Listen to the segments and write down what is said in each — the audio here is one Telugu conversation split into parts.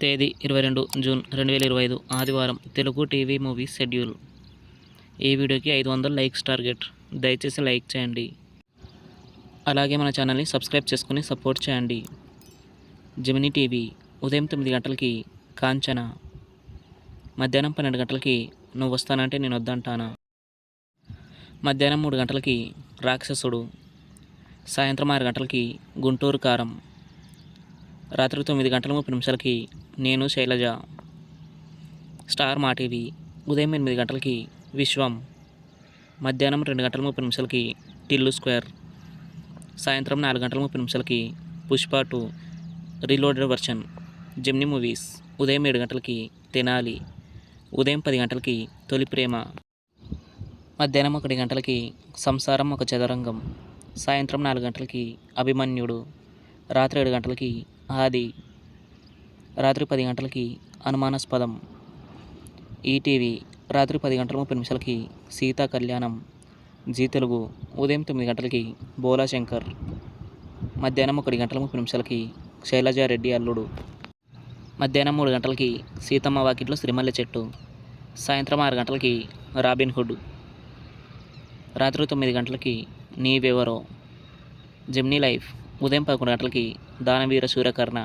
తేదీ 22 జూన్ 2025 ఆదివారం తెలుగు టీవీ మూవీస్ షెడ్యూల్. ఈ వీడియోకి 500 లైక్స్ టార్గెట్. దయచేసి లైక్ చేయండి. అలాగే మన ఛానల్ని సబ్స్క్రైబ్ చేసుకుని సపోర్ట్ చేయండి. జెమినీ టీవీ ఉదయం 9 గంటలకి కాంచన, మధ్యాహ్నం 12 గంటలకి నువ్వు వస్తానంటే నేను వద్దంటానా, మధ్యాహ్నం 3 గంటలకి రాక్షసుడు, సాయంత్రం 6 గంటలకి గుంటూరు కారం, రాత్రి 9:30 నేను శైలజ. స్టార్ మా టీవీ ఉదయం 8 గంటలకి విశ్వం, మధ్యాహ్నం 2:30 టిల్లు స్క్వేర్, సాయంత్రం 4:30 Pushpa 2 reloaded version. Gemini movies ఉదయం 7 గంటలకి తెనాలి, ఉదయం 10 గంటలకి తొలి ప్రేమ, మధ్యాహ్నం 1 గంటలకి సంసారం ఒక చదరంగం, సాయంత్రం 4 గంటలకి అభిమన్యుడు, రాత్రి 7 గంటలకి ఆది, రాత్రి 10 గంటలకి అనుమానాస్పదం. ఈటీవీ రాత్రి 10:30 సీతా కళ్యాణం. జీ తెలుగు ఉదయం 9 గంటలకి బోలా శంకర్, మధ్యాహ్నం 1:30 శైలజారెడ్డి అల్లుడు, మధ్యాహ్నం 3 గంటలకి సీతమ్మ వాకిట్లో శ్రీమల్లె చెట్టు, సాయంత్రం 6 గంటలకి రాబిన్హుడ్, రాత్రి 9 గంటలకి నీవెవరో. జెమినీ లైఫ్ ఉదయం 11 గంటలకి దానవీర సూర్యకర్ణ.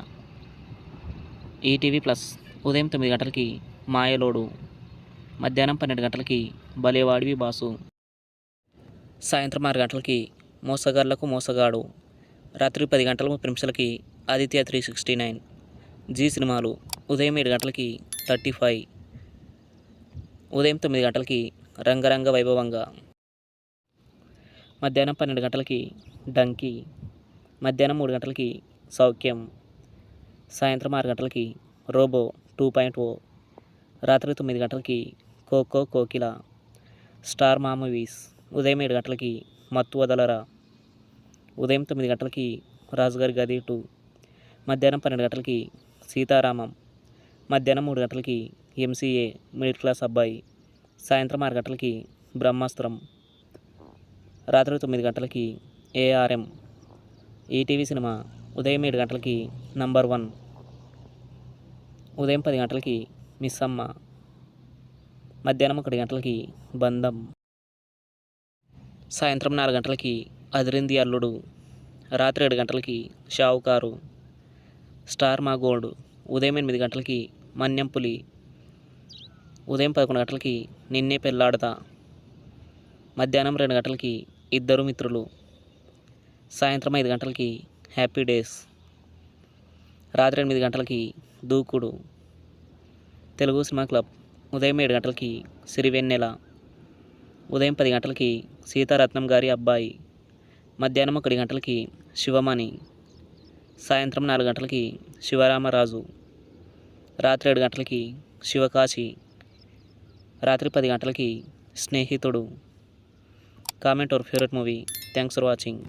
ఈటీవీ ప్లస్ ఉదయం 9 గంటలకి మాయలోడు, మధ్యాహ్నం 12 గంటలకి భలేవాడివి బాసు, సాయంత్రం 6 గంటలకి మోసగాళ్లకు మోసగాడు, రాత్రి 10:30 ఆదిత్య 369. జీ సినిమాలు ఉదయం 7 గంటలకి 35, ఉదయం 9 గంటలకి రంగరంగ వైభవంగా, మధ్యాహ్నం 12 గంటలకి డంకీ, మధ్యాహ్నం 3 గంటలకి సౌఖ్యం, సాయంత్రం 6 గంటలకి రోబో 2.0, రాత్రి 9 గంటలకి కోకో కోకిల. స్టార్ మా మూవీస్ ఉదయం 7 గంటలకి మత్తు వదలరా, ఉదయం 9 గంటలకి రాజుగారి గది 2, మధ్యాహ్నం 12 గంటలకి సీతారామం, మధ్యాహ్నం 3 గంటలకి ఎంసీఏ మిడిల్ క్లాస్ అబ్బాయి, సాయంత్రం 6 గంటలకి బ్రహ్మాస్త్రం, రాత్రి 9 గంటలకి ఏఆర్ఎం. ఈటీవీ సినిమా ఉదయం 7 గంటలకి నంబర్ 1, ఉదయం 10 గంటలకి మిస్ అమ్మ, మధ్యాహ్నం 1 గంటలకి బంధం, సాయంత్రం 4 గంటలకి అదిరింది అల్లుడు, రాత్రి 7 గంటలకి షావుకారు. స్టార్ మా గోల్డ్ ఉదయం 8 గంటలకి మన్యం పులి, ఉదయం 11 గంటలకి నిన్నే పెళ్ళాడతా, మధ్యాహ్నం 2 గంటలకి ఇద్దరు మిత్రులు, సాయంత్రం 5 గంటలకి హ్యాపీ డేస్, రాత్రి 8 గంటలకి దూకుడు. తెలుగు సినిమా క్లబ్ ఉదయం 7 గంటలకి సిరివెన్నెల, ఉదయం 10 గంటలకి సీతారత్నం గారి అబ్బాయి, మధ్యాహ్నం 1 గంటలకి శివమణి, సాయంత్రం 4 గంటలకి శివరామరాజు, రాత్రి 7 గంటలకి శివకాశి, రాత్రి 10 గంటలకి స్నేహితుడు. Comment your favourite movie. Thanks for watching.